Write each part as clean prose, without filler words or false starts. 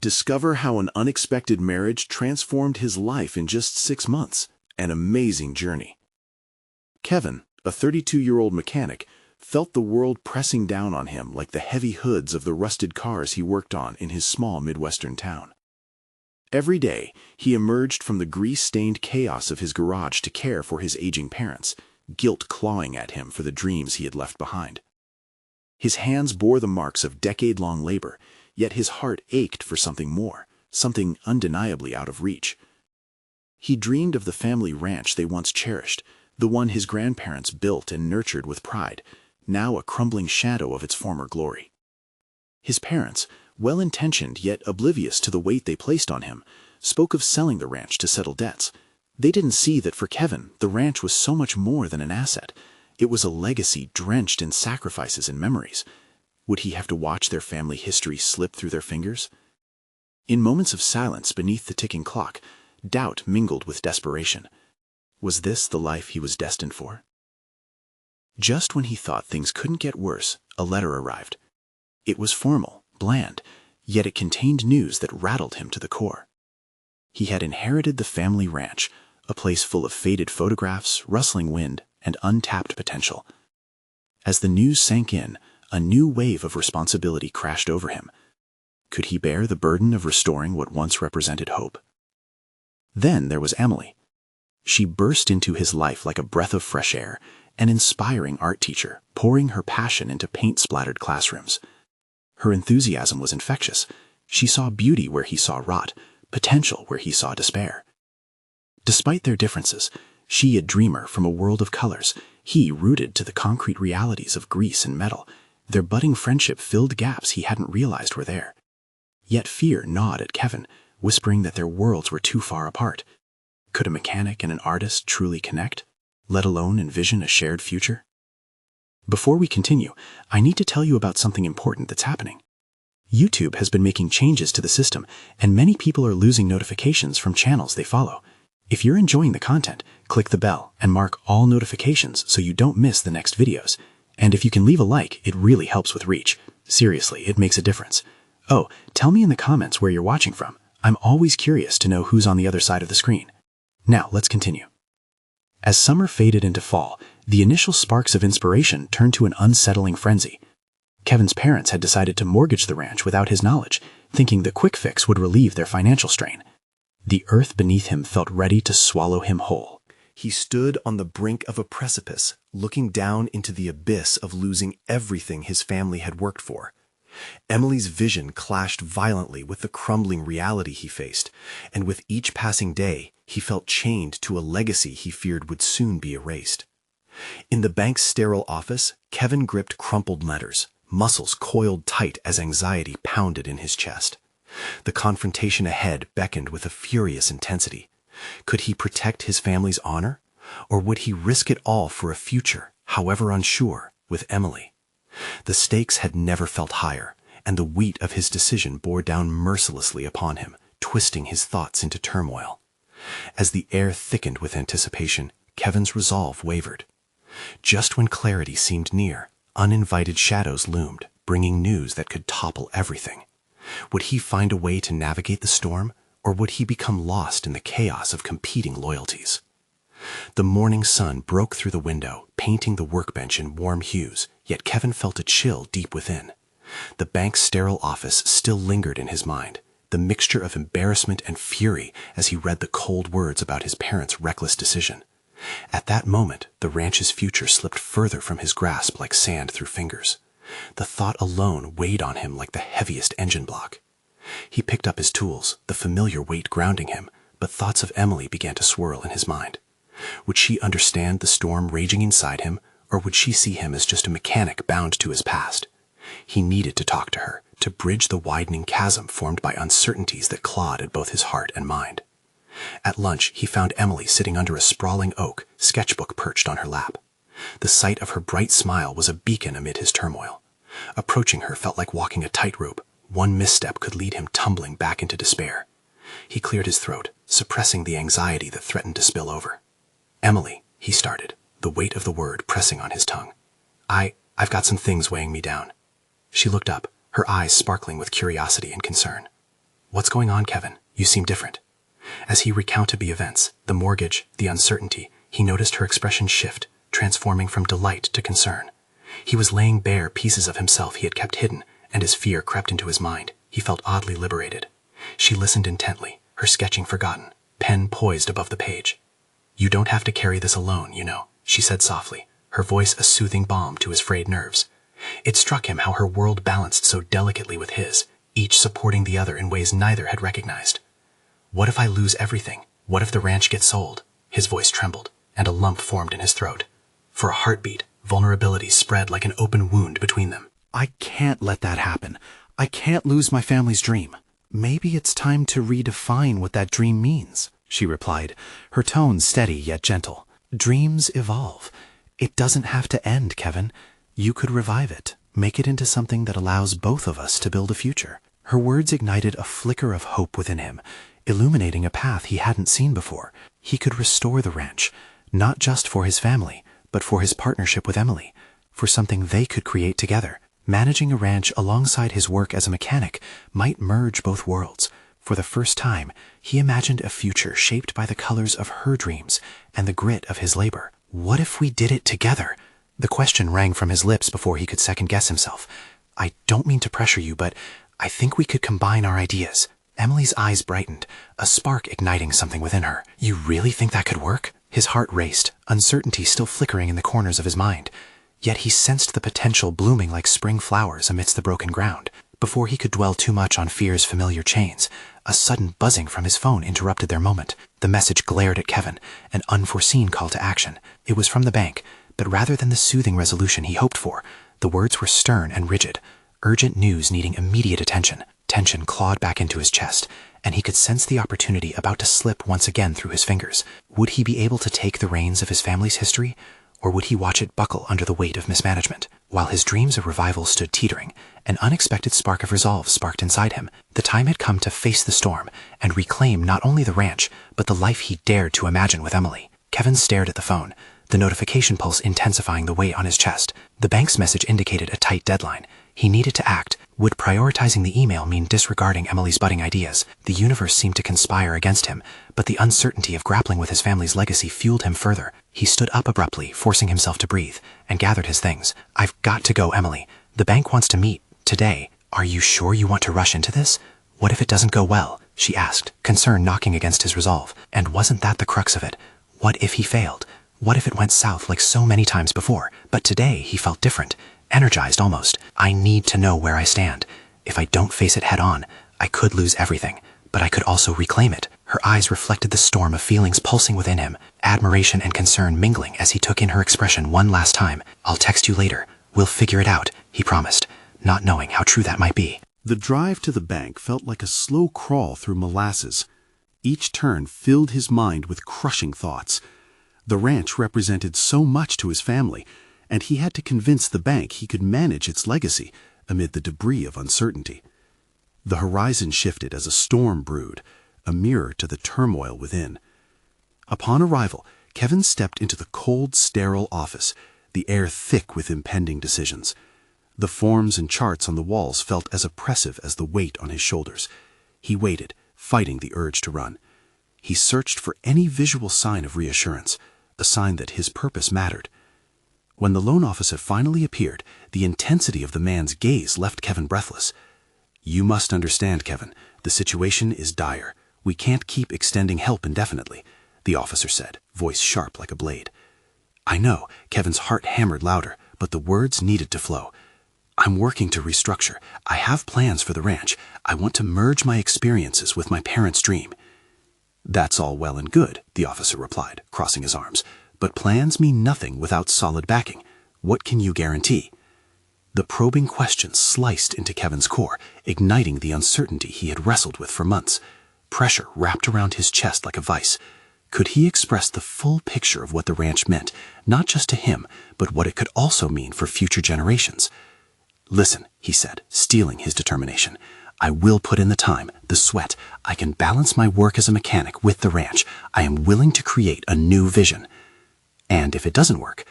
Discover how an unexpected marriage transformed his life in just 6 months. An amazing journey. Kevin, a 32-year-old mechanic, felt the world pressing down on him like the heavy hoods of the rusted cars he worked on in his small Midwestern town. Every day, he emerged from the grease-stained chaos of his garage to care for his aging parents, guilt clawing at him for the dreams he had left behind. His hands bore the marks of decade-long labor, yet his heart ached for something more, something undeniably out of reach. He dreamed of the family ranch they once cherished, the one his grandparents built and nurtured with pride, now a crumbling shadow of its former glory. His parents, well-intentioned yet oblivious to the weight they placed on him, spoke of selling the ranch to settle debts. They didn't see that for Kevin, the ranch was so much more than an asset. It was a legacy drenched in sacrifices and memories. Would he have to watch their family history slip through their fingers? In moments of silence beneath the ticking clock, doubt mingled with desperation. Was this the life he was destined for? Just when he thought things couldn't get worse, a letter arrived. It was formal, bland, yet it contained news that rattled him to the core. He had inherited the family ranch, a place full of faded photographs, rustling wind, and untapped potential. As the news sank in, a new wave of responsibility crashed over him. Could he bear the burden of restoring what once represented hope? Then there was Emily. She burst into his life like a breath of fresh air, an inspiring art teacher, pouring her passion into paint-splattered classrooms. Her enthusiasm was infectious. She saw beauty where he saw rot, potential where he saw despair. Despite their differences, she a dreamer from a world of colors, he rooted to the concrete realities of grease and metal. Their budding friendship filled gaps he hadn't realized were there. Yet fear gnawed at Kevin, whispering that their worlds were too far apart. Could a mechanic and an artist truly connect, let alone envision a shared future? Before we continue, I need to tell you about something important that's happening. YouTube has been making changes to the system, and many people are losing notifications from channels they follow. If you're enjoying the content, click the bell and mark all notifications so you don't miss the next videos. And if you can leave a like, it really helps with reach. Seriously, it makes a difference. Oh, tell me in the comments where you're watching from. I'm always curious to know who's on the other side of the screen. Now, let's continue. As summer faded into fall, the initial sparks of inspiration turned to an unsettling frenzy. Kevin's parents had decided to mortgage the ranch without his knowledge, thinking the quick fix would relieve their financial strain. The earth beneath him felt ready to swallow him whole. He stood on the brink of a precipice, looking down into the abyss of losing everything his family had worked for. Emily's vision clashed violently with the crumbling reality he faced, and with each passing day, he felt chained to a legacy he feared would soon be erased. In the bank's sterile office, Kevin gripped crumpled letters, muscles coiled tight as anxiety pounded in his chest. The confrontation ahead beckoned with a furious intensity. Could he protect his family's honor, or would he risk it all for a future, however unsure, with Emily? The stakes had never felt higher, and the weight of his decision bore down mercilessly upon him, twisting his thoughts into turmoil. As the air thickened with anticipation, Kevin's resolve wavered. Just when clarity seemed near, uninvited shadows loomed, bringing news that could topple everything. Would he find a way to navigate the storm, or would he become lost in the chaos of competing loyalties? The morning sun broke through the window, painting the workbench in warm hues, yet Kevin felt a chill deep within. The bank's sterile office still lingered in his mind, the mixture of embarrassment and fury as he read the cold words about his parents' reckless decision. At that moment, the ranch's future slipped further from his grasp like sand through fingers. The thought alone weighed on him like the heaviest engine block. He picked up his tools, the familiar weight grounding him, but thoughts of Emily began to swirl in his mind. Would she understand the storm raging inside him, or would she see him as just a mechanic bound to his past? He needed to talk to her, to bridge the widening chasm formed by uncertainties that clawed at both his heart and mind. At lunch, he found Emily sitting under a sprawling oak, sketchbook perched on her lap. The sight of her bright smile was a beacon amid his turmoil. Approaching her felt like walking a tightrope. One misstep could lead him tumbling back into despair. He cleared his throat, suppressing the anxiety that threatened to spill over. "Emily," he started, the weight of the word pressing on his tongue. I've got some things weighing me down." She looked up, her eyes sparkling with curiosity and concern. "What's going on, Kevin? You seem different." As he recounted the events, the mortgage, the uncertainty, he noticed her expression shift, transforming from delight to concern. He was laying bare pieces of himself he had kept hidden, and as fear crept into his mind, he felt oddly liberated. She listened intently, her sketching forgotten, pen poised above the page. "You don't have to carry this alone, you know," she said softly, her voice a soothing balm to his frayed nerves. It struck him how her world balanced so delicately with his, each supporting the other in ways neither had recognized. "What if I lose everything? What if the ranch gets sold?" His voice trembled, and a lump formed in his throat. For a heartbeat, vulnerability spread like an open wound between them. "I can't let that happen. I can't lose my family's dream." "Maybe it's time to redefine what that dream means," she replied, her tone steady yet gentle. "Dreams evolve. It doesn't have to end, Kevin. You could revive it, make it into something that allows both of us to build a future." Her words ignited a flicker of hope within him, illuminating a path he hadn't seen before. He could restore the ranch, not just for his family, but for his partnership with Emily, for something they could create together. Managing a ranch alongside his work as a mechanic might merge both worlds. For the first time, he imagined a future shaped by the colors of her dreams and the grit of his labor. What if we did it together? The question rang from his lips before he could second-guess himself. "I don't mean to pressure you, but I think we could combine our ideas." Emily's eyes brightened, a spark igniting something within her. "You really think that could work?" His heart raced, uncertainty still flickering in the corners of his mind. Yet he sensed the potential blooming like spring flowers amidst the broken ground. Before he could dwell too much on fear's familiar chains, a sudden buzzing from his phone interrupted their moment. The message glared at Kevin, an unforeseen call to action. It was from the bank, but rather than the soothing resolution he hoped for, the words were stern and rigid. Urgent news needing immediate attention. Tension clawed back into his chest, and he could sense the opportunity about to slip once again through his fingers. Would he be able to take the reins of his family's history, or would he watch it buckle under the weight of mismanagement? While his dreams of revival stood teetering, an unexpected spark of resolve sparked inside him. The time had come to face the storm and reclaim not only the ranch, but the life he dared to imagine with Emily. Kevin stared at the phone, the notification pulse intensifying the weight on his chest. The bank's message indicated a tight deadline. He needed to act. Would prioritizing the email mean disregarding Emily's budding ideas? The universe seemed to conspire against him, but the uncertainty of grappling with his family's legacy fueled him further. He stood up abruptly, forcing himself to breathe, and gathered his things. "I've got to go, Emily. The bank wants to meet. Today. Are you sure you want to rush into this? What if it doesn't go well?" she asked, concern knocking against his resolve. And wasn't that the crux of it? What if he failed? What if it went south like so many times before? But today he felt different. Energized almost. "I need to know where I stand. If I don't face it head on, I could lose everything, but I could also reclaim it." Her eyes reflected the storm of feelings pulsing within him, admiration and concern mingling as he took in her expression one last time. "I'll text you later. We'll figure it out," he promised, not knowing how true that might be. The drive to the bank felt like a slow crawl through molasses. Each turn filled his mind with crushing thoughts. The ranch represented so much to his family, and he had to convince the bank he could manage its legacy amid the debris of uncertainty. The horizon shifted as a storm brewed, a mirror to the turmoil within. Upon arrival, Kevin stepped into the cold, sterile office, the air thick with impending decisions. The forms and charts on the walls felt as oppressive as the weight on his shoulders. He waited, fighting the urge to run. He searched for any visual sign of reassurance, a sign that his purpose mattered. When the loan officer finally appeared, the intensity of the man's gaze left Kevin breathless. "You must understand, Kevin, the situation is dire. We can't keep extending help indefinitely," the officer said, voice sharp like a blade. "I know," Kevin's heart hammered louder, but the words needed to flow. "I'm working to restructure. I have plans for the ranch. I want to merge my experiences with my parents' dream." "That's all well and good," the officer replied, crossing his arms. "But plans mean nothing without solid backing. What can you guarantee?" The probing question sliced into Kevin's core, igniting the uncertainty he had wrestled with for months. Pressure wrapped around his chest like a vice. Could he express the full picture of what the ranch meant, not just to him, but what it could also mean for future generations? "Listen," he said, steeling his determination. "I will put in the time, the sweat. I can balance my work as a mechanic with the ranch. I am willing to create a new vision. And if it doesn't work..."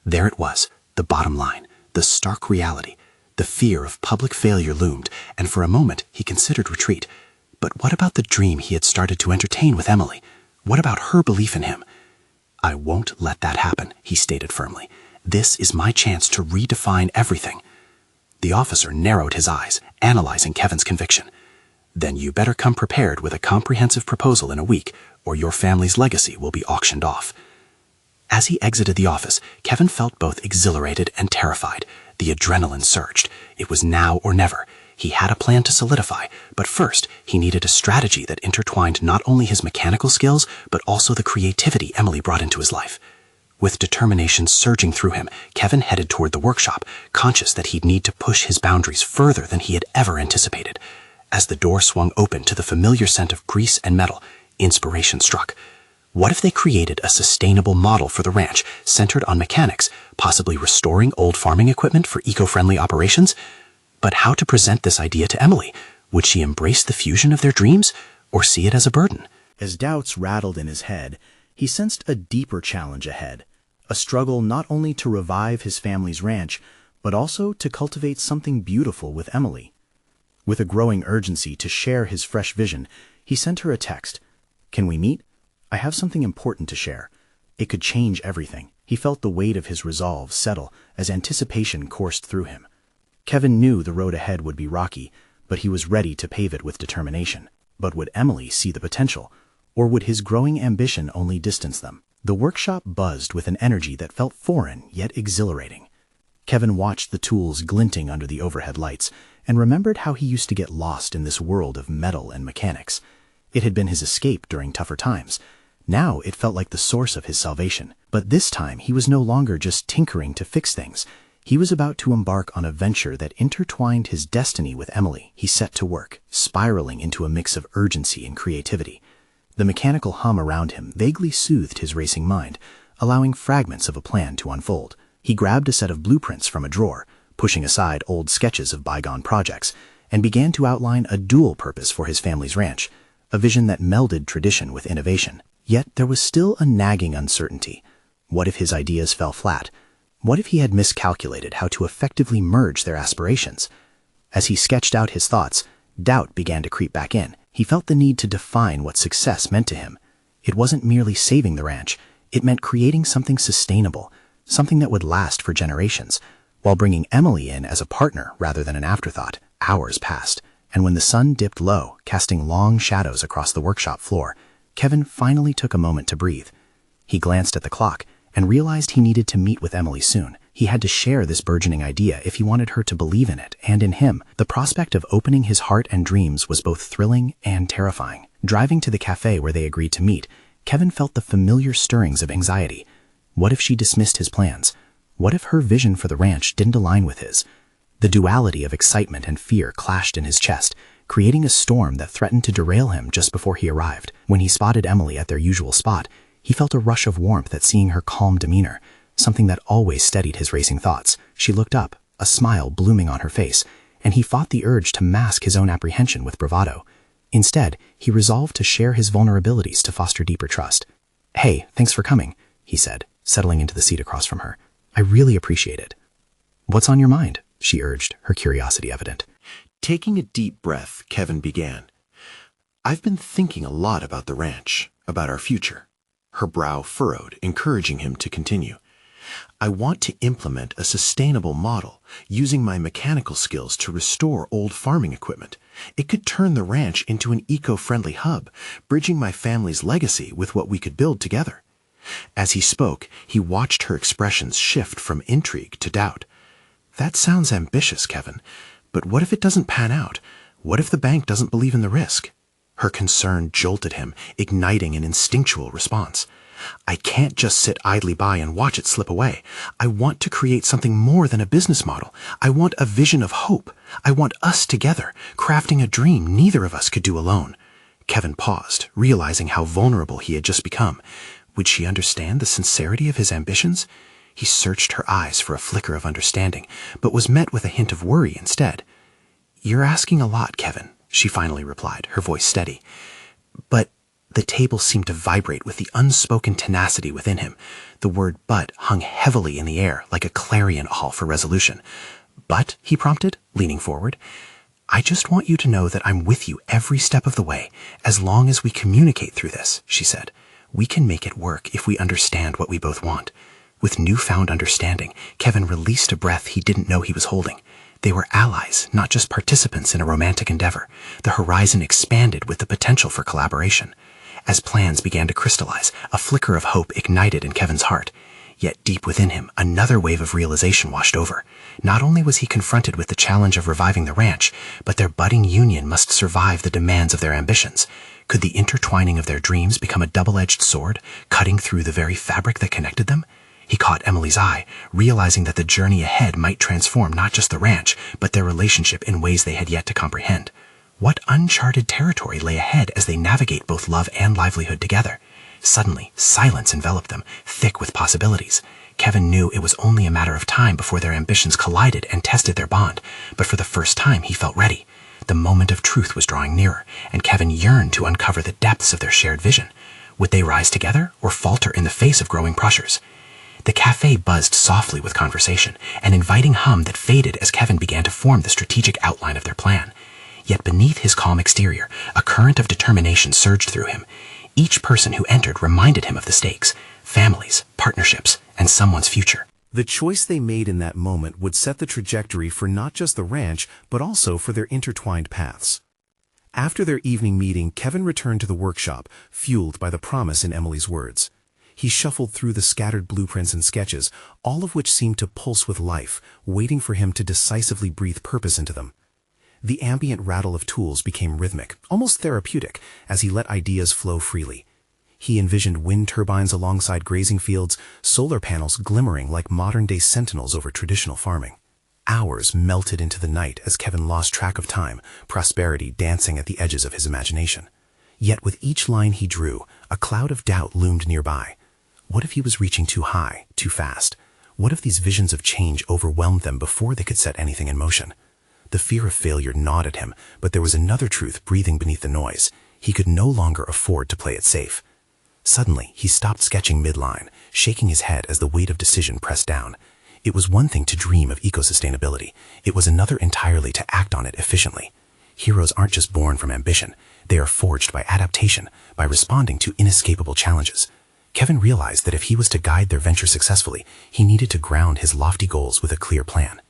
There it was, the bottom line, the stark reality. The fear of public failure loomed, and for a moment he considered retreat. But what about the dream he had started to entertain with Emily? What about her belief in him? I won't let that happen, he stated firmly. This is my chance to redefine everything. The officer narrowed his eyes, analyzing Kevin's conviction. Then you better come prepared with a comprehensive proposal in a week, or your family's legacy will be auctioned off. As he exited the office, Kevin felt both exhilarated and terrified. The adrenaline surged. It was now or never. He had a plan to solidify, but first he needed a strategy that intertwined not only his mechanical skills, but also the creativity Emily brought into his life. With determination surging through him, Kevin headed toward the workshop, conscious that he'd need to push his boundaries further than he had ever anticipated. As the door swung open to the familiar scent of grease and metal, inspiration struck. What if they created a sustainable model for the ranch, centered on mechanics, possibly restoring old farming equipment for eco-friendly operations? But how to present this idea to Emily? Would she embrace the fusion of their dreams, or see it as a burden? As doubts rattled in his head, he sensed a deeper challenge ahead, a struggle not only to revive his family's ranch, but also to cultivate something beautiful with Emily. With a growing urgency to share his fresh vision, he sent her a text. "Can we meet? I have something important to share. It could change everything." He felt the weight of his resolve settle as anticipation coursed through him. Kevin knew the road ahead would be rocky, but he was ready to pave it with determination. But would Emily see the potential, or would his growing ambition only distance them? The workshop buzzed with an energy that felt foreign yet exhilarating. Kevin watched the tools glinting under the overhead lights and remembered how he used to get lost in this world of metal and mechanics. It had been his escape during tougher times. Now it felt like the source of his salvation. But this time he was no longer just tinkering to fix things. He was about to embark on a venture that intertwined his destiny with Emily. He set to work, spiraling into a mix of urgency and creativity. The mechanical hum around him vaguely soothed his racing mind, allowing fragments of a plan to unfold. He grabbed a set of blueprints from a drawer, pushing aside old sketches of bygone projects, and began to outline a dual purpose for his family's ranch, a vision that melded tradition with innovation. Yet there was still a nagging uncertainty. What if his ideas fell flat? What if he had miscalculated how to effectively merge their aspirations? As he sketched out his thoughts, doubt began to creep back in. He felt the need to define what success meant to him. It wasn't merely saving the ranch. It meant creating something sustainable, something that would last for generations. While bringing Emily in as a partner rather than an afterthought, hours passed, and when the sun dipped low, casting long shadows across the workshop floor, Kevin finally took a moment to breathe. He glanced at the clock and realized he needed to meet with Emily soon. He had to share this burgeoning idea if he wanted her to believe in it and in him. The prospect of opening his heart and dreams was both thrilling and terrifying. Driving to the cafe where they agreed to meet, Kevin felt the familiar stirrings of anxiety. What if she dismissed his plans? What if her vision for the ranch didn't align with his? The duality of excitement and fear clashed in his chest, creating a storm that threatened to derail him just before he arrived. When he spotted Emily at their usual spot, he felt a rush of warmth at seeing her calm demeanor, something that always steadied his racing thoughts. She looked up, a smile blooming on her face, and he fought the urge to mask his own apprehension with bravado. Instead, he resolved to share his vulnerabilities to foster deeper trust. "Hey, thanks for coming," he said, settling into the seat across from her. "I really appreciate it." "What's on your mind?" she urged, her curiosity evident. Taking a deep breath, Kevin began. "I've been thinking a lot about the ranch, about our future." Her brow furrowed, encouraging him to continue. "I want to implement a sustainable model, using my mechanical skills to restore old farming equipment. It could turn the ranch into an eco-friendly hub, bridging my family's legacy with what we could build together." As he spoke, he watched her expressions shift from intrigue to doubt. "That sounds ambitious, Kevin, but what if it doesn't pan out? What if the bank doesn't believe in the risk?" Her concern jolted him, igniting an instinctual response. "I can't just sit idly by and watch it slip away. I want to create something more than a business model. I want a vision of hope. I want us together, crafting a dream neither of us could do alone." Kevin paused, realizing how vulnerable he had just become. Would she understand the sincerity of his ambitions? He searched her eyes for a flicker of understanding, but was met with a hint of worry instead. "You're asking a lot, Kevin," she finally replied, her voice steady. But the table seemed to vibrate with the unspoken tenacity within him. The word "but" hung heavily in the air, like a clarion call for resolution. "But?" he prompted, leaning forward. I just want you to know that I'm with you every step of the way, as long as we communicate through this, she said. We can make it work if we understand what we both want. With newfound understanding, Kevin released a breath he didn't know he was holding. They were allies, not just participants in a romantic endeavor. The horizon expanded with the potential for collaboration. As plans began to crystallize, a flicker of hope ignited in Kevin's heart. Yet deep within him, another wave of realization washed over. Not only was he confronted with the challenge of reviving the ranch, but their budding union must survive the demands of their ambitions. Could the intertwining of their dreams become a double-edged sword, cutting through the very fabric that connected them? He caught Emily's eye, realizing that the journey ahead might transform not just the ranch, but their relationship in ways they had yet to comprehend. What uncharted territory lay ahead as they navigate both love and livelihood together? Suddenly, silence enveloped them, thick with possibilities. Kevin knew it was only a matter of time before their ambitions collided and tested their bond, but for the first time he felt ready. The moment of truth was drawing nearer, and Kevin yearned to uncover the depths of their shared vision. Would they rise together or falter in the face of growing pressures? The cafe buzzed softly with conversation, an inviting hum that faded as Kevin began to form the strategic outline of their plan. Yet beneath his calm exterior, a current of determination surged through him. Each person who entered reminded him of the stakes: families, partnerships, and someone's future. The choice they made in that moment would set the trajectory for not just the ranch, but also for their intertwined paths. After their evening meeting, Kevin returned to the workshop, fueled by the promise in Emily's words. He shuffled through the scattered blueprints and sketches, all of which seemed to pulse with life, waiting for him to decisively breathe purpose into them. The ambient rattle of tools became rhythmic, almost therapeutic, as he let ideas flow freely. He envisioned wind turbines alongside grazing fields, solar panels glimmering like modern-day sentinels over traditional farming. Hours melted into the night as Kevin lost track of time, prosperity dancing at the edges of his imagination. Yet with each line he drew, a cloud of doubt loomed nearby. What if he was reaching too high, too fast? What if these visions of change overwhelmed them before they could set anything in motion? The fear of failure gnawed at him, but there was another truth breathing beneath the noise. He could no longer afford to play it safe. Suddenly, he stopped sketching midline, shaking his head as the weight of decision pressed down. It was one thing to dream of eco-sustainability. It was another entirely to act on it efficiently. Heroes aren't just born from ambition. They are forged by adaptation, by responding to inescapable challenges. Kevin realized that if he was to guide their venture successfully, he needed to ground his lofty goals with a clear plan.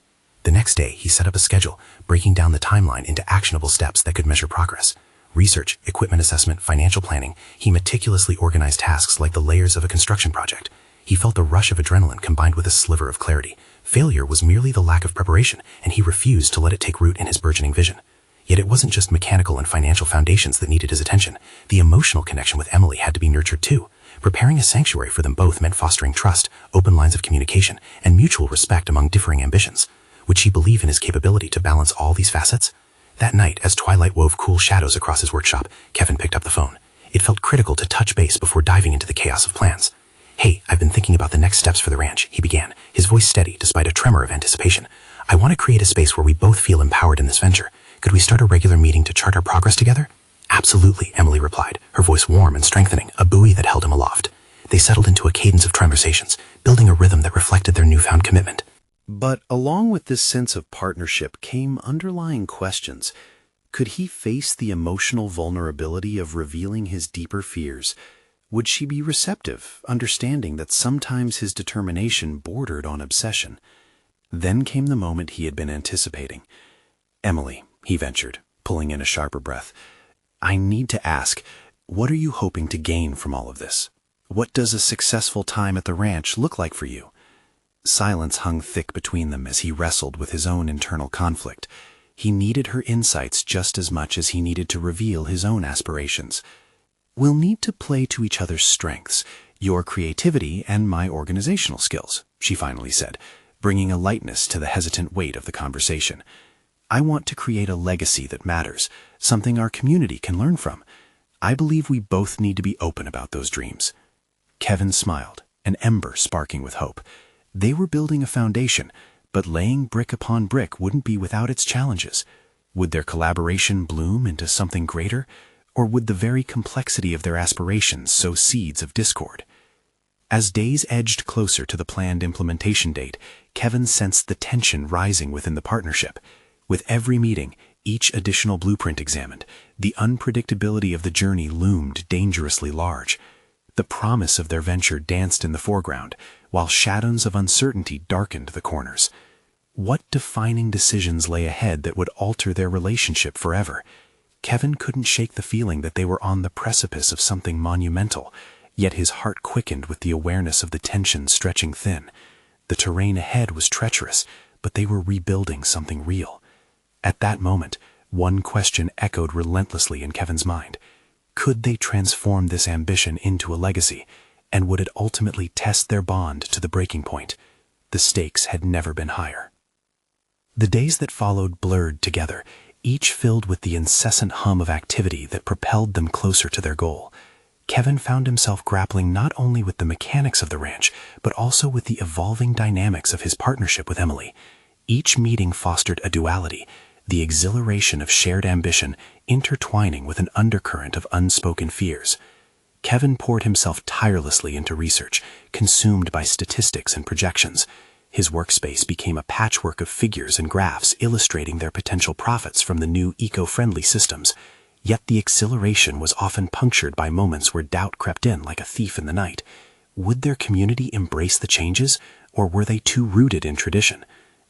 The next day, he set up a schedule, breaking down the timeline into actionable steps that could measure progress. Research, equipment assessment, financial planning, he meticulously organized tasks like the layers of a construction project. He felt a rush of adrenaline combined with a sliver of clarity. Failure was merely the lack of preparation, and he refused to let it take root in his burgeoning vision. Yet it wasn't just mechanical and financial foundations that needed his attention. The emotional connection with Emily had to be nurtured too. Preparing a sanctuary for them both meant fostering trust, open lines of communication, and mutual respect among differing ambitions. Would she believe in his capability to balance all these facets? That night, as twilight wove cool shadows across his workshop, Kevin picked up the phone. It felt critical to touch base before diving into the chaos of plans. "Hey, I've been thinking about the next steps for the ranch," he began, his voice steady despite a tremor of anticipation. "I want to create a space where we both feel empowered in this venture. Could we start a regular meeting to chart our progress together?" "Absolutely," Emily replied, her voice warm and strengthening, a buoy that held him aloft. They settled into a cadence of conversations, building a rhythm that reflected their newfound commitment. But along with this sense of partnership came underlying questions. Could he face the emotional vulnerability of revealing his deeper fears? Would she be receptive, understanding that sometimes his determination bordered on obsession? Then came the moment he had been anticipating. "Emily," he ventured, pulling in a sharper breath, "I need to ask, what are you hoping to gain from all of this? What does a successful time at the ranch look like for you?" Silence hung thick between them as he wrestled with his own internal conflict. He needed her insights just as much as he needed to reveal his own aspirations. "We'll need to play to each other's strengths, your creativity and my organizational skills," she finally said, bringing a lightness to the hesitant weight of the conversation. "I want to create a legacy that matters, something our community can learn from. I believe we both need to be open about those dreams." Kevin smiled, an ember sparking with hope. They were building a foundation, but laying brick upon brick wouldn't be without its challenges. Would their collaboration bloom into something greater, or would the very complexity of their aspirations sow seeds of discord? As days edged closer to the planned implementation date, Kevin sensed the tension rising within the partnership. With every meeting, Each additional blueprint examined, the unpredictability of the journey loomed dangerously large. The promise of their venture danced in the foreground, while shadows of uncertainty darkened the corners. What defining decisions lay ahead that would alter their relationship forever? Kevin couldn't shake the feeling that they were on the precipice of something monumental, yet his heart quickened with the awareness of the tension stretching thin. The terrain ahead was treacherous, but they were rebuilding something real. At that moment, one question echoed relentlessly in Kevin's mind. Could they transform this ambition into a legacy, and would it ultimately test their bond to the breaking point? The stakes had never been higher. The days that followed blurred together, each filled with the incessant hum of activity that propelled them closer to their goal. Kevin found himself grappling not only with the mechanics of the ranch, but also with the evolving dynamics of his partnership with Emily. Each meeting fostered a duality, the exhilaration of shared ambition intertwining with an undercurrent of unspoken fears. Kevin poured himself tirelessly into research, consumed by statistics and projections. His workspace became a patchwork of figures and graphs illustrating their potential profits from the new eco-friendly systems. Yet the exhilaration was often punctured by moments where doubt crept in like a thief in the night. Would their community embrace the changes, or were they too rooted in tradition?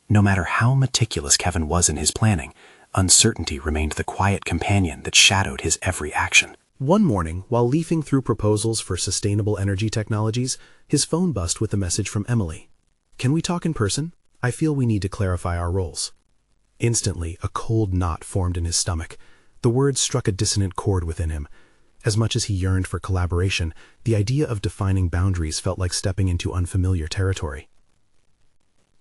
No matter how meticulous Kevin was in his planning, uncertainty remained the quiet companion that shadowed his every action. One morning, while leafing through proposals for sustainable energy technologies, his phone buzzed with a message from Emily. "Can we talk in person? I feel we need to clarify our roles." Instantly, a cold knot formed in his stomach. The words struck a dissonant chord within him. As much as he yearned for collaboration, the idea of defining boundaries felt like stepping into unfamiliar territory.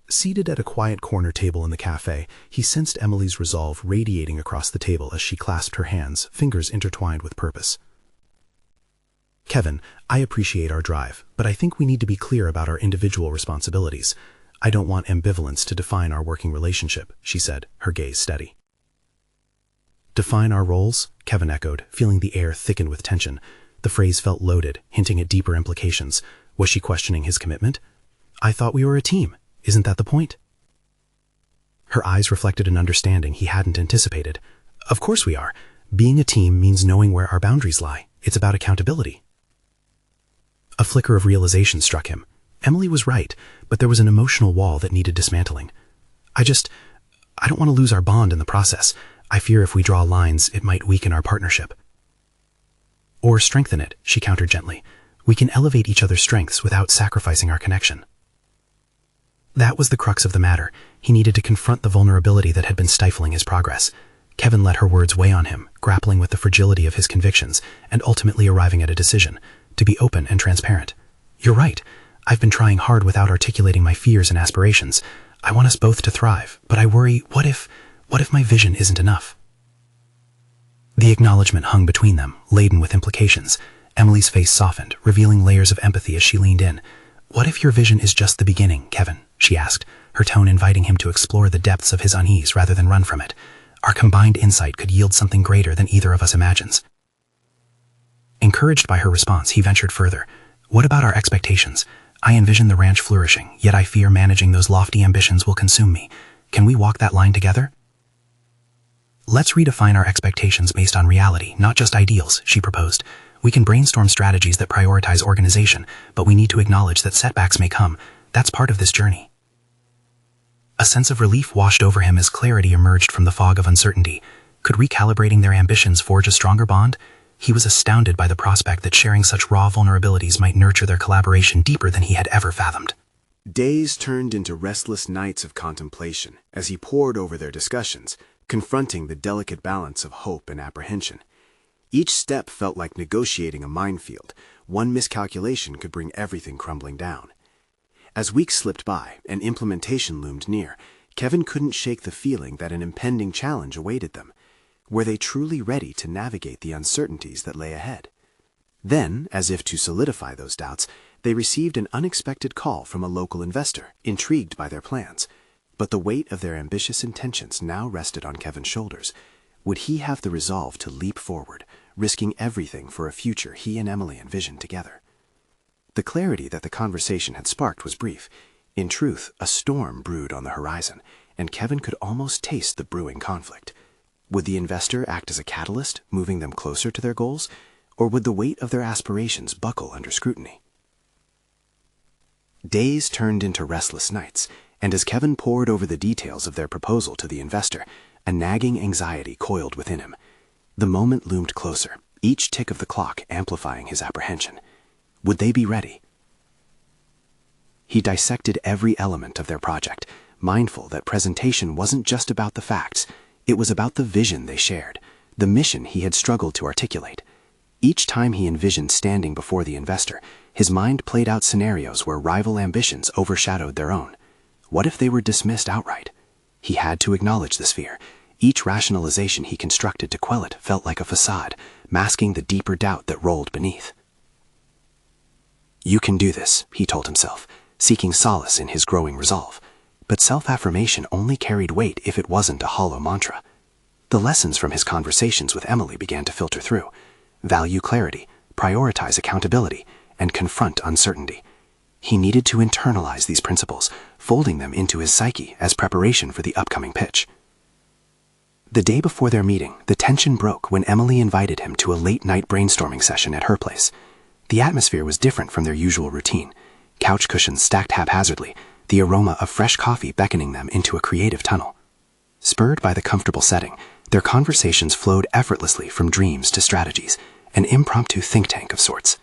Seated at a quiet corner table in the cafe, he sensed Emily's resolve radiating across the table as she clasped her hands, fingers intertwined with purpose. "Kevin, I appreciate our drive, but I think we need to be clear about our individual responsibilities. I don't want ambivalence to define our working relationship," she said, her gaze steady. "Define our roles?" Kevin echoed, feeling the air thicken with tension. The phrase felt loaded, hinting at deeper implications. Was she questioning his commitment? "I thought we were a team. Isn't that the point?" Her eyes reflected an understanding he hadn't anticipated. "Of course we are. Being a team means knowing where our boundaries lie. It's about accountability." A flicker of realization struck him. Emily was right, but there was an emotional wall that needed dismantling. I don't want to lose our bond in the process. I fear if we draw lines, it might weaken our partnership." "Or strengthen it," she countered gently. "We can elevate each other's strengths without sacrificing our connection." That was the crux of the matter. He needed to confront the vulnerability that had been stifling his progress. Kevin let her words weigh on him, grappling with the fragility of his convictions, and ultimately arriving at a decision: to be open and transparent. "You're right. I've been trying hard without articulating my fears and aspirations. I want us both to thrive, but I worry, what if my vision isn't enough?" The acknowledgement hung between them, laden with implications. Emily's face softened, revealing layers of empathy as she leaned in. "What if your vision is just the beginning, Kevin?" she asked, her tone inviting him to explore the depths of his unease rather than run from it. "Our combined insight could yield something greater than either of us imagines." Encouraged by her response, he ventured further. "What about our expectations? I envision the ranch flourishing, yet I fear managing those lofty ambitions will consume me. Can we walk that line together?" "Let's redefine our expectations based on reality, not just ideals," she proposed. "We can brainstorm strategies that prioritize organization, but we need to acknowledge that setbacks may come. That's part of this journey." A sense of relief washed over him as clarity emerged from the fog of uncertainty. Could recalibrating their ambitions forge a stronger bond? He was astounded by the prospect that sharing such raw vulnerabilities might nurture their collaboration deeper than he had ever fathomed. Days turned into restless nights of contemplation as he pored over their discussions, confronting the delicate balance of hope and apprehension. Each step felt like negotiating a minefield. One miscalculation could bring everything crumbling down. As weeks slipped by and implementation loomed near, Kevin couldn't shake the feeling that an impending challenge awaited them. Were they truly ready to navigate the uncertainties that lay ahead? Then, as if to solidify those doubts, they received an unexpected call from a local investor, intrigued by their plans. But the weight of their ambitious intentions now rested on Kevin's shoulders. Would he have the resolve to leap forward, risking everything for a future he and Emily envisioned together? The clarity that the conversation had sparked was brief. In truth, a storm brewed on the horizon, and Kevin could almost taste the brewing conflict. Would the investor act as a catalyst, moving them closer to their goals, or would the weight of their aspirations buckle under scrutiny? Days turned into restless nights, and as Kevin pored over the details of their proposal to the investor, a nagging anxiety coiled within him. The moment loomed closer, each tick of the clock amplifying his apprehension. Would they be ready? He dissected every element of their project, mindful that presentation wasn't just about the facts, it was about the vision they shared, the mission he had struggled to articulate. Each time he envisioned standing before the investor, his mind played out scenarios where rival ambitions overshadowed their own. What if they were dismissed outright? He had to acknowledge this fear. Each rationalization he constructed to quell it felt like a facade, masking the deeper doubt that rolled beneath. You can do this, he told himself, seeking solace in his growing resolve. But self-affirmation only carried weight if it wasn't a hollow mantra. The lessons from his conversations with Emily began to filter through. Value clarity, prioritize accountability, and confront uncertainty. He needed to internalize these principles, folding them into his psyche as preparation for the upcoming pitch. The day before their meeting, the tension broke when Emily invited him to a late-night brainstorming session at her place. The atmosphere was different from their usual routine. Couch cushions stacked haphazardly, the aroma of fresh coffee beckoning them into a creative tunnel. Spurred by the comfortable setting, their conversations flowed effortlessly from dreams to strategies, an impromptu think tank of sorts.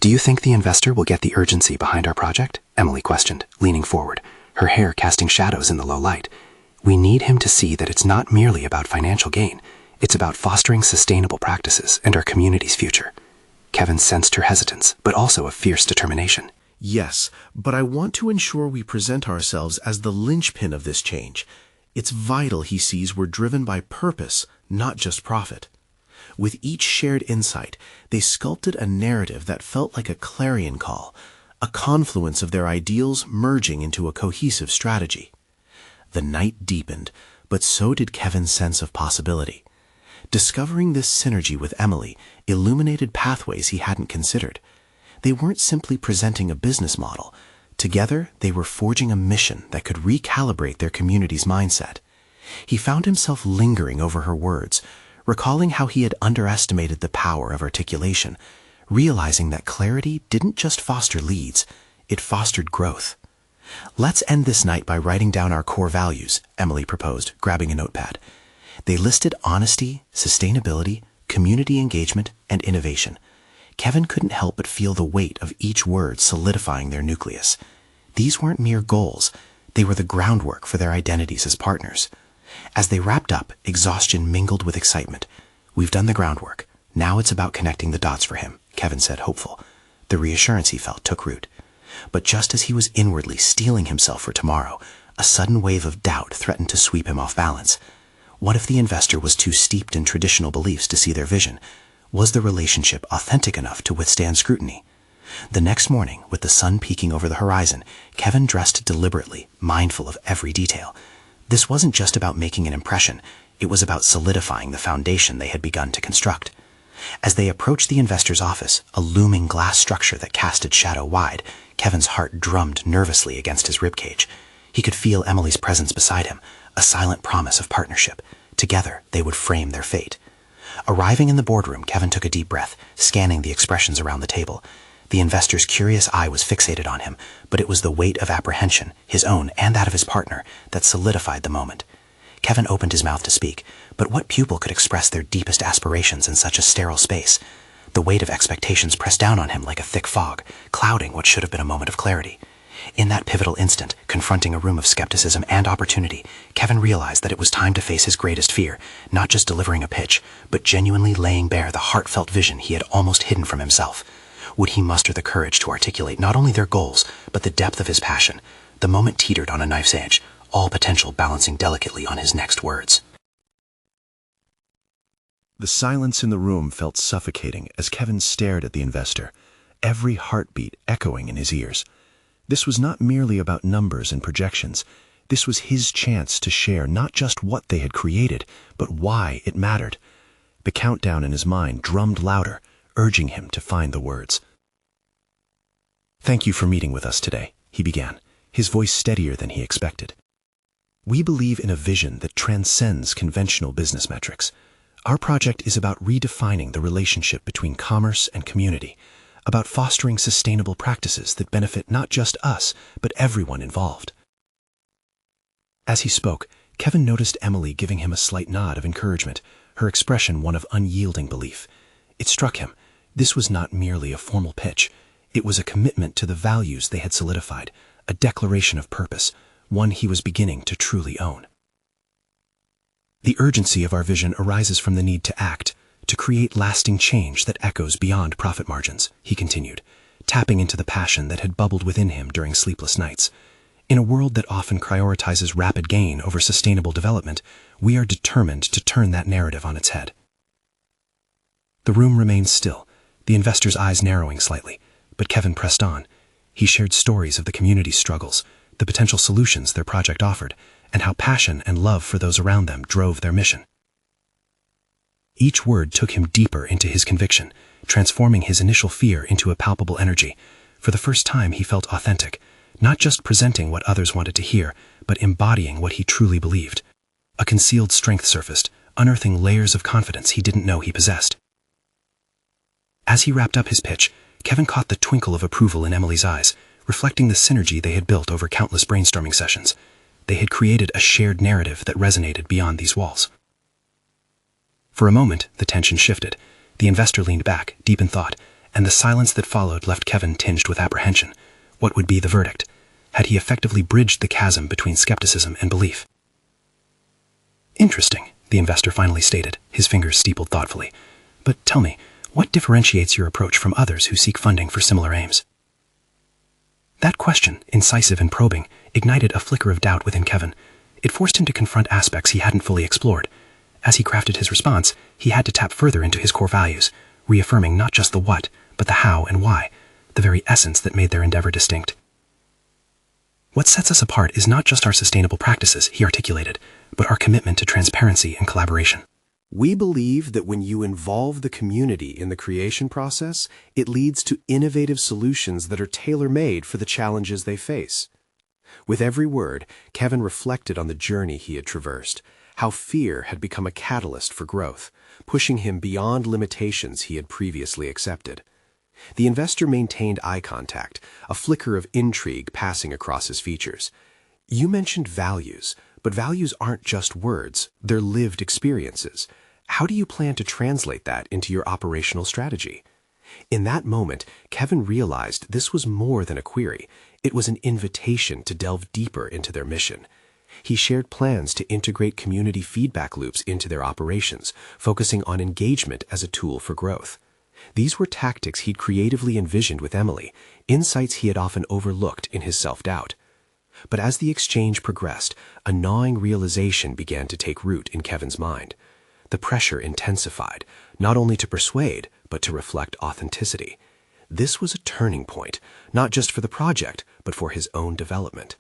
Do you think the investor will get the urgency behind our project? Emily questioned, leaning forward, her hair casting shadows in the low light. We need him to see that it's not merely about financial gain. It's about fostering sustainable practices and our community's future. Kevin sensed her hesitance, but also a fierce determination. Yes, but I want to ensure we present ourselves as the linchpin of this change. It's vital he sees we're driven by purpose, not just profit. With each shared insight, they sculpted a narrative that felt like a clarion call, a confluence of their ideals merging into a cohesive strategy. The night deepened, but so did Kevin's sense of possibility. Discovering this synergy with Emily illuminated pathways he hadn't considered. They weren't simply presenting a business model. Together, they were forging a mission that could recalibrate their community's mindset. He found himself lingering over her words, recalling how he had underestimated the power of articulation, realizing that clarity didn't just foster leads, it fostered growth. Let's end this night by writing down our core values, Emily proposed, grabbing a notepad. They listed honesty, sustainability, community engagement, and innovation. Kevin couldn't help but feel the weight of each word solidifying their nucleus. These weren't mere goals. They were the groundwork for their identities as partners. As they wrapped up, exhaustion mingled with excitement. We've done the groundwork. Now it's about connecting the dots for him, Kevin said, hopeful. The reassurance he felt took root. But just as he was inwardly steeling himself for tomorrow, a sudden wave of doubt threatened to sweep him off balance. What if the investor was too steeped in traditional beliefs to see their vision? Was the relationship authentic enough to withstand scrutiny? The next morning, with the sun peeking over the horizon, Kevin dressed deliberately, mindful of every detail. This wasn't just about making an impression, it was about solidifying the foundation they had begun to construct. As they approached the investor's office, a looming glass structure that casted shadow wide, Kevin's heart drummed nervously against his ribcage. He could feel Emily's presence beside him, a silent promise of partnership. Together, they would frame their fate. Arriving in the boardroom, Kevin took a deep breath, scanning the expressions around the table. The investor's curious eye was fixated on him, but it was the weight of apprehension, his own and that of his partner, that solidified the moment. Kevin opened his mouth to speak, but what pupil could express their deepest aspirations in such a sterile space? The weight of expectations pressed down on him like a thick fog, clouding what should have been a moment of clarity. In that pivotal instant, confronting a room of skepticism and opportunity, Kevin realized that it was time to face his greatest fear, not just delivering a pitch, but genuinely laying bare the heartfelt vision he had almost hidden from himself. Would he muster the courage to articulate not only their goals, but the depth of his passion? The moment teetered on a knife's edge, all potential balancing delicately on his next words. The silence in the room felt suffocating as Kevin stared at the investor, every heartbeat echoing in his ears. This was not merely about numbers and projections. This was his chance to share not just what they had created, but why it mattered. The countdown in his mind drummed louder, urging him to find the words. "Thank you for meeting with us today," he began, his voice steadier than he expected. We believe in a vision that transcends conventional business metrics. Our project is about redefining the relationship between commerce and community, about fostering sustainable practices that benefit not just us, but everyone involved. As he spoke, Kevin noticed Emily giving him a slight nod of encouragement, her expression one of unyielding belief. It struck him. This was not merely a formal pitch. It was a commitment to the values they had solidified, a declaration of purpose, one he was beginning to truly own. The urgency of our vision arises from the need to act, to create lasting change that echoes beyond profit margins, he continued, tapping into the passion that had bubbled within him during sleepless nights. In a world that often prioritizes rapid gain over sustainable development, we are determined to turn that narrative on its head. The room remained still, the investor's eyes narrowing slightly, but Kevin pressed on. He shared stories of the community's struggles, the potential solutions their project offered, and how passion and love for those around them drove their mission. Each word took him deeper into his conviction, transforming his initial fear into a palpable energy. For the first time, he felt authentic, not just presenting what others wanted to hear, but embodying what he truly believed. A concealed strength surfaced, unearthing layers of confidence he didn't know he possessed. As he wrapped up his pitch, Kevin caught the twinkle of approval in Emily's eyes, reflecting the synergy they had built over countless brainstorming sessions. They had created a shared narrative that resonated beyond these walls. For a moment, the tension shifted. The investor leaned back, deep in thought, and the silence that followed left Kevin tinged with apprehension. What would be the verdict? Had he effectively bridged the chasm between skepticism and belief? Interesting, the investor finally stated, his fingers steepled thoughtfully. But tell me, what differentiates your approach from others who seek funding for similar aims? That question, incisive and probing, ignited a flicker of doubt within Kevin. It forced him to confront aspects he hadn't fully explored. As he crafted his response, he had to tap further into his core values, reaffirming not just the what, but the how and why, the very essence that made their endeavor distinct. What sets us apart is not just our sustainable practices, he articulated, but our commitment to transparency and collaboration. We believe that when you involve the community in the creation process, it leads to innovative solutions that are tailor-made for the challenges they face. With every word, Kevin reflected on the journey he had traversed, how fear had become a catalyst for growth, pushing him beyond limitations he had previously accepted. The investor maintained eye contact, a flicker of intrigue passing across his features. You mentioned values, but values aren't just words, they're lived experiences. How do you plan to translate that into your operational strategy? In that moment, Kevin realized this was more than a query. It was an invitation to delve deeper into their mission. He shared plans to integrate community feedback loops into their operations, focusing on engagement as a tool for growth. These were tactics he'd creatively envisioned with Emily, insights he had often overlooked in his self-doubt. But as the exchange progressed, a gnawing realization began to take root in Kevin's mind. The pressure intensified, not only to persuade, but to reflect authenticity. This was a turning point, not just for the project, but for his own development.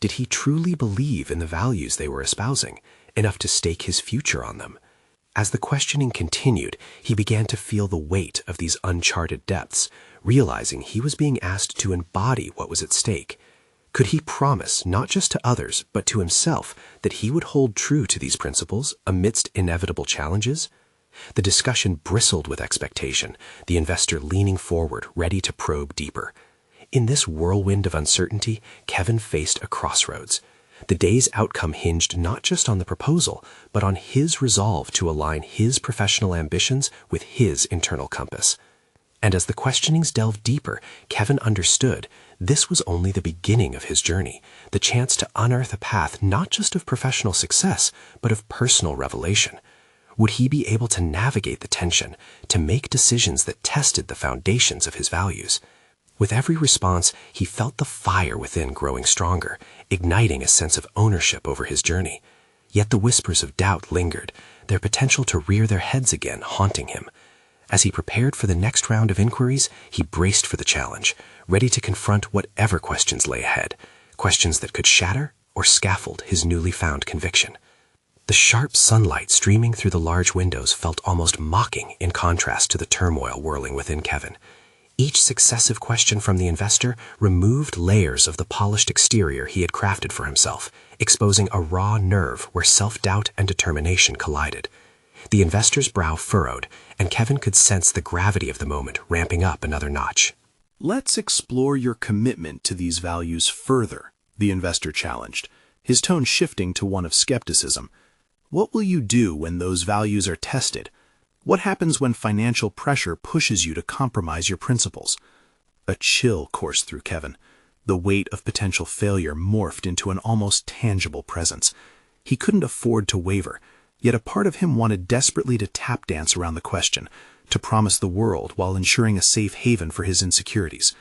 Did he truly believe in the values they were espousing, enough to stake his future on them? As the questioning continued, he began to feel the weight of these uncharted depths, realizing he was being asked to embody what was at stake. Could he promise, not just to others, but to himself, that he would hold true to these principles amidst inevitable challenges? The discussion bristled with expectation, the investor leaning forward, ready to probe deeper. In this whirlwind of uncertainty, Kevin faced a crossroads. The day's outcome hinged not just on the proposal, but on his resolve to align his professional ambitions with his internal compass. And as the questionings delved deeper, Kevin understood this was only the beginning of his journey, the chance to unearth a path not just of professional success, but of personal revelation. Would he be able to navigate the tension, to make decisions that tested the foundations of his values? With every response, he felt the fire within growing stronger, igniting a sense of ownership over his journey. Yet the whispers of doubt lingered, their potential to rear their heads again haunting him. As he prepared for the next round of inquiries, he braced for the challenge, ready to confront whatever questions lay ahead, questions that could shatter or scaffold his newly found conviction. The sharp sunlight streaming through the large windows felt almost mocking in contrast to the turmoil whirling within Kevin. Each successive question from the investor removed layers of the polished exterior he had crafted for himself, exposing a raw nerve where self-doubt and determination collided. The investor's brow furrowed, and Kevin could sense the gravity of the moment ramping up another notch. Let's explore your commitment to these values further, the investor challenged, his tone shifting to one of skepticism. What will you do when those values are tested? What happens when financial pressure pushes you to compromise your principles? A chill coursed through Kevin. The weight of potential failure morphed into an almost tangible presence. He couldn't afford to waver, yet a part of him wanted desperately to tap dance around the question, to promise the world while ensuring a safe haven for his insecurities.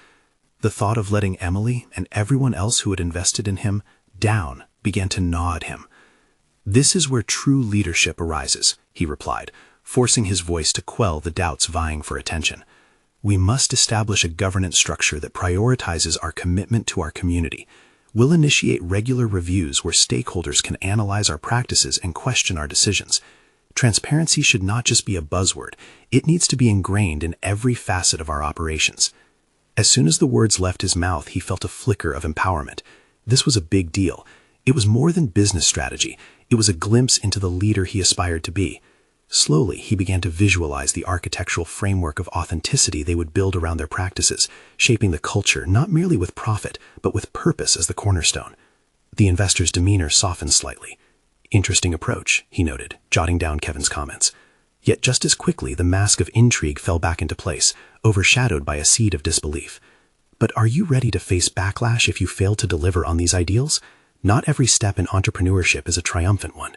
The thought of letting Emily and everyone else who had invested in him down began to gnaw at him. "This is where true leadership arises," he replied, forcing his voice to quell the doubts vying for attention. "We must establish a governance structure that prioritizes our commitment to our community. We'll initiate regular reviews where stakeholders can analyze our practices and question our decisions. Transparency should not just be a buzzword. It needs to be ingrained in every facet of our operations." As soon as the words left his mouth, he felt a flicker of empowerment. This was a big deal. It was more than business strategy. It was a glimpse into the leader he aspired to be. Slowly, he began to visualize the architectural framework of authenticity they would build around their practices, shaping the culture not merely with profit, but with purpose as the cornerstone. The investor's demeanor softened slightly. "Interesting approach," he noted, jotting down Kevin's comments. Yet just as quickly, the mask of intrigue fell back into place, overshadowed by a seed of disbelief. "But are you ready to face backlash if you fail to deliver on these ideals? Not every step in entrepreneurship is a triumphant one."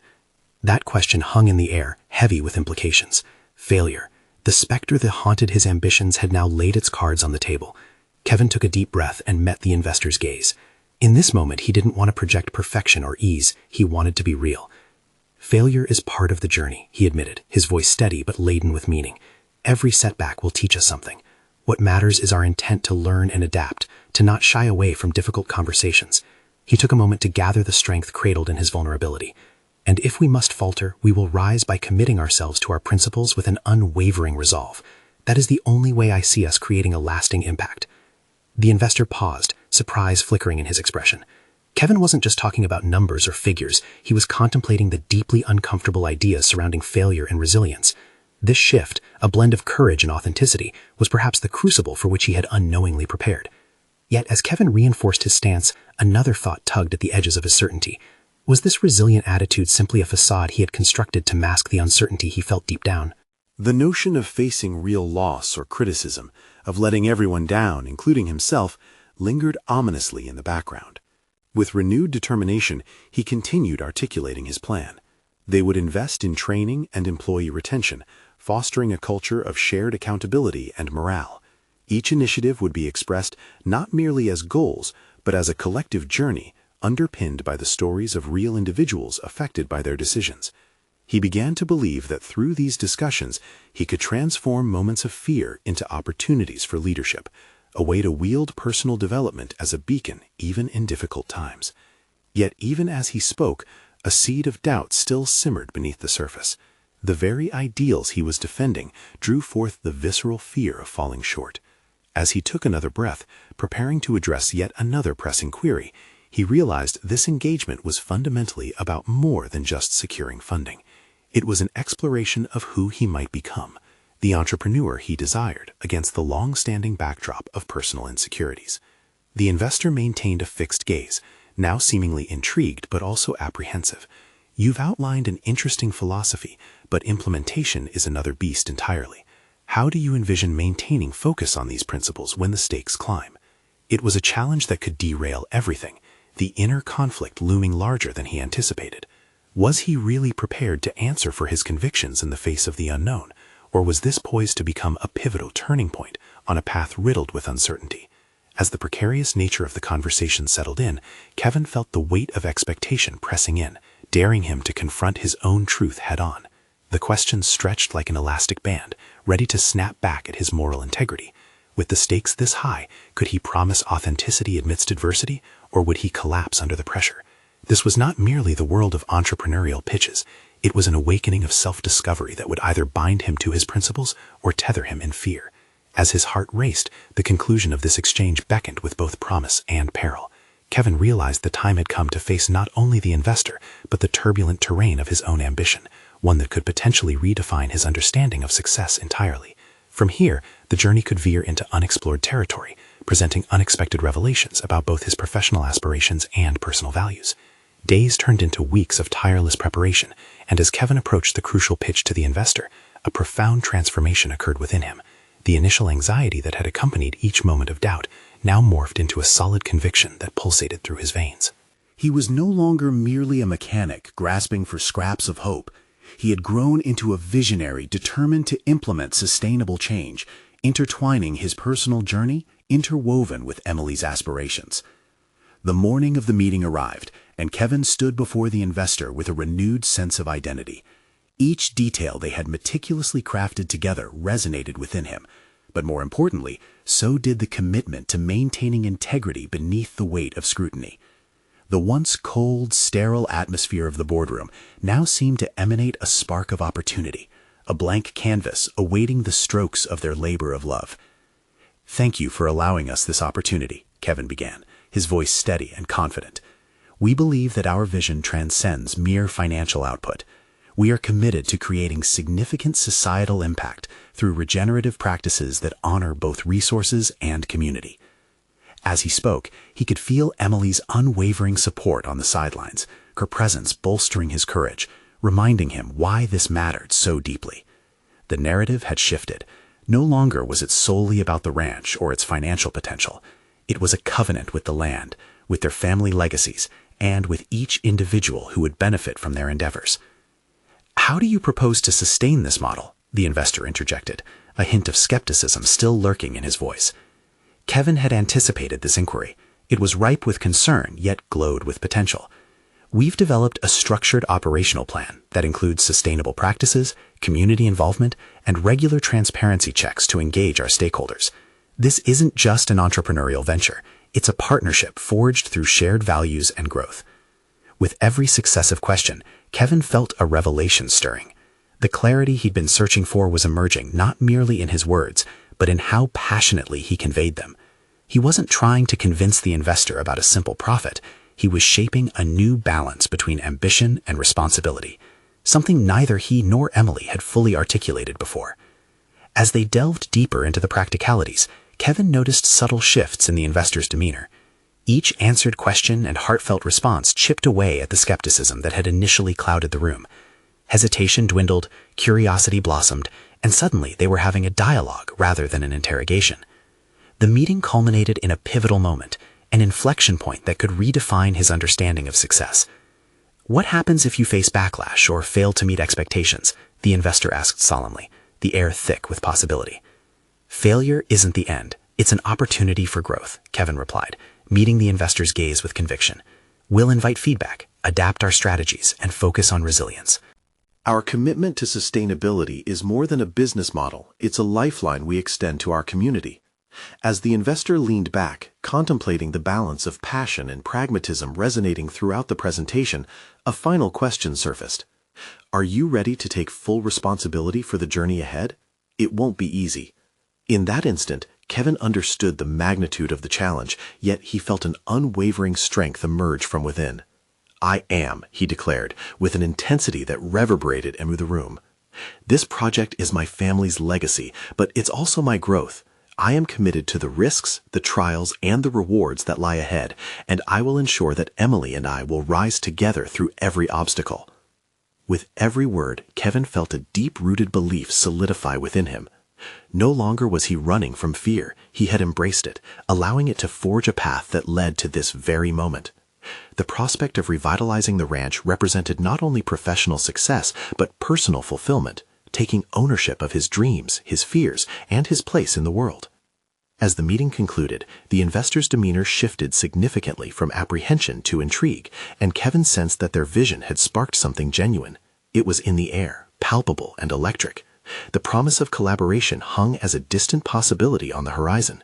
That question hung in the air, heavy with implications. Failure. The specter that haunted his ambitions had now laid its cards on the table. Kevin took a deep breath and met the investor's gaze. In this moment, he didn't want to project perfection or ease. He wanted to be real. "Failure is part of the journey," he admitted, his voice steady but laden with meaning. "Every setback will teach us something. What matters is our intent to learn and adapt, to not shy away from difficult conversations." He took a moment to gather the strength cradled in his vulnerability. "And if we must falter, we will rise by committing ourselves to our principles with an unwavering resolve. That is the only way I see us creating a lasting impact." The investor paused, surprise flickering in his expression. Kevin wasn't just talking about numbers or figures. He was contemplating the deeply uncomfortable ideas surrounding failure and resilience. This shift, a blend of courage and authenticity, was perhaps the crucible for which he had unknowingly prepared. Yet as Kevin reinforced his stance, another thought tugged at the edges of his certainty. Was this resilient attitude simply a facade he had constructed to mask the uncertainty he felt deep down? The notion of facing real loss or criticism, of letting everyone down, including himself, lingered ominously in the background. With renewed determination, he continued articulating his plan. They would invest in training and employee retention, fostering a culture of shared accountability and morale. Each initiative would be expressed not merely as goals, but as a collective journey, underpinned by the stories of real individuals affected by their decisions. He began to believe that through these discussions, he could transform moments of fear into opportunities for leadership, a way to wield personal development as a beacon even in difficult times. Yet even as he spoke, a seed of doubt still simmered beneath the surface. The very ideals he was defending drew forth the visceral fear of falling short. As he took another breath, preparing to address yet another pressing query, he realized this engagement was fundamentally about more than just securing funding. It was an exploration of who he might become, the entrepreneur he desired against the long-standing backdrop of personal insecurities. The investor maintained a fixed gaze, now seemingly intrigued but also apprehensive. "You've outlined an interesting philosophy, but implementation is another beast entirely. How do you envision maintaining focus on these principles when the stakes climb?" It was a challenge that could derail everything, the inner conflict looming larger than he anticipated. Was he really prepared to answer for his convictions in the face of the unknown, or was this poised to become a pivotal turning point on a path riddled with uncertainty? As the precarious nature of the conversation settled in, Kevin felt the weight of expectation pressing in, daring him to confront his own truth head-on. The questions stretched like an elastic band, ready to snap back at his moral integrity. With the stakes this high, could he promise authenticity amidst adversity, or would he collapse under the pressure? This was not merely the world of entrepreneurial pitches. It was an awakening of self-discovery that would either bind him to his principles or tether him in fear. As his heart raced, the conclusion of this exchange beckoned with both promise and peril. Kevin realized the time had come to face not only the investor, but the turbulent terrain of his own ambition, one that could potentially redefine his understanding of success entirely. From here, the journey could veer into unexplored territory, presenting unexpected revelations about both his professional aspirations and personal values. Days turned into weeks of tireless preparation, and as Kevin approached the crucial pitch to the investor, a profound transformation occurred within him. The initial anxiety that had accompanied each moment of doubt now morphed into a solid conviction that pulsated through his veins. He was no longer merely a mechanic grasping for scraps of hope. He had grown into a visionary determined to implement sustainable change, intertwining his personal journey interwoven with Emily's aspirations. The morning of the meeting arrived, and Kevin stood before the investor with a renewed sense of identity. Each detail they had meticulously crafted together resonated within him, but more importantly, so did the commitment to maintaining integrity beneath the weight of scrutiny. The once cold, sterile atmosphere of the boardroom now seemed to emanate a spark of opportunity, a blank canvas awaiting the strokes of their labor of love. "Thank you for allowing us this opportunity," Kevin began, his voice steady and confident. "We believe that our vision transcends mere financial output. We are committed to creating significant societal impact through regenerative practices that honor both resources and community." As he spoke, he could feel Emily's unwavering support on the sidelines, her presence bolstering his courage, reminding him why this mattered so deeply. The narrative had shifted. No longer was it solely about the ranch or its financial potential. It was a covenant with the land, with their family legacies, and with each individual who would benefit from their endeavors. "How do you propose to sustain this model?" the investor interjected, a hint of skepticism still lurking in his voice. Kevin had anticipated this inquiry. It was ripe with concern, yet glowed with potential. "We've developed a structured operational plan that includes sustainable practices, community involvement, and regular transparency checks to engage our stakeholders. This isn't just an entrepreneurial venture. It's a partnership forged through shared values and growth." With every successive question, Kevin felt a revelation stirring. The clarity he'd been searching for was emerging not merely in his words, but in how passionately he conveyed them. He wasn't trying to convince the investor about a simple profit. He was shaping a new balance between ambition and responsibility, something neither he nor Emily had fully articulated before. As they delved deeper into the practicalities, Kevin noticed subtle shifts in the investor's demeanor. Each answered question and heartfelt response chipped away at the skepticism that had initially clouded the room. Hesitation dwindled, curiosity blossomed, and suddenly they were having a dialogue rather than an interrogation. The meeting culminated in a pivotal moment, an inflection point that could redefine his understanding of success. "What happens if you face backlash or fail to meet expectations?" the investor asked solemnly, the air thick with possibility. "Failure isn't the end. It's an opportunity for growth," Kevin replied, meeting the investor's gaze with conviction. "We'll invite feedback, adapt our strategies, and focus on resilience." Our commitment to sustainability is more than a business model. It's a lifeline we extend to our community. As the investor leaned back, contemplating the balance of passion and pragmatism resonating throughout the presentation, a final question surfaced. "Are you ready to take full responsibility for the journey ahead? It won't be easy." In that instant, Kevin understood the magnitude of the challenge, yet he felt an unwavering strength emerge from within. "I am," he declared, with an intensity that reverberated in the room. "This project is my family's legacy, but it's also my growth. I am committed to the risks, the trials, and the rewards that lie ahead, and I will ensure that Emily and I will rise together through every obstacle." With every word, Kevin felt a deep-rooted belief solidify within him. No longer was he running from fear. He had embraced it, allowing it to forge a path that led to this very moment. The prospect of revitalizing the ranch represented not only professional success, but personal fulfillment, taking ownership of his dreams, his fears, and his place in the world. As the meeting concluded, the investor's demeanor shifted significantly from apprehension to intrigue, and Kevin sensed that their vision had sparked something genuine. It was in the air, palpable and electric. The promise of collaboration hung as a distant possibility on the horizon.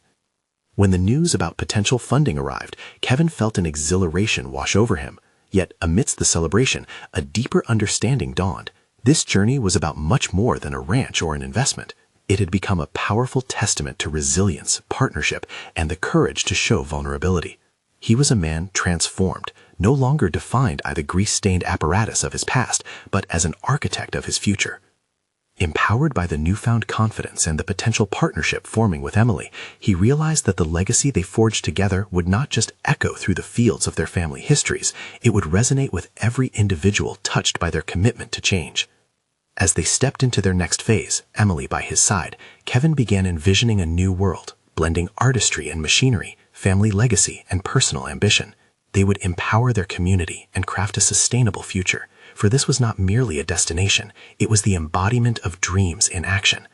When the news about potential funding arrived, Kevin felt an exhilaration wash over him. Yet, amidst the celebration, a deeper understanding dawned. This journey was about much more than a ranch or an investment. It had become a powerful testament to resilience, partnership, and the courage to show vulnerability. He was a man transformed, no longer defined by the grease-stained apparatus of his past, but as an architect of his future. Empowered by the newfound confidence and the potential partnership forming with Emily, he realized that the legacy they forged together would not just echo through the fields of their family histories, it would resonate with every individual touched by their commitment to change. As they stepped into their next phase, Emily by his side, Kevin began envisioning a new world, blending artistry and machinery, family legacy and personal ambition. They would empower their community and craft a sustainable future. For this was not merely a destination, it was the embodiment of dreams in action.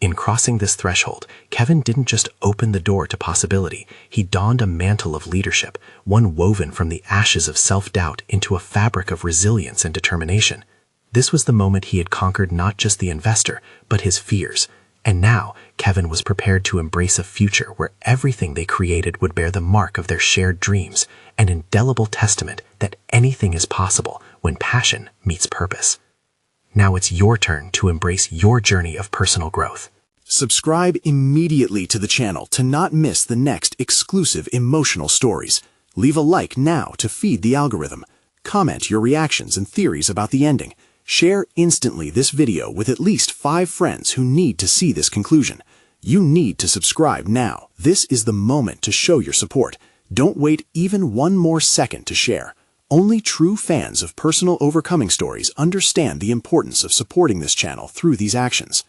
In crossing this threshold, Kevin didn't just open the door to possibility, he donned a mantle of leadership, one woven from the ashes of self-doubt into a fabric of resilience and determination. This was the moment he had conquered not just the investor, but his fears. And now, Kevin was prepared to embrace a future where everything they created would bear the mark of their shared dreams, an indelible testament that anything is possible when passion meets purpose. Now it's your turn to embrace your journey of personal growth. Subscribe immediately to the channel to not miss the next exclusive emotional stories. Leave a like now to feed the algorithm. Comment your reactions and theories about the ending. Share instantly this video with at least 5 friends who need to see this conclusion. You need to subscribe now. This is the moment to show your support. Don't wait even one more second to share. Only true fans of personal overcoming stories understand the importance of supporting this channel through these actions.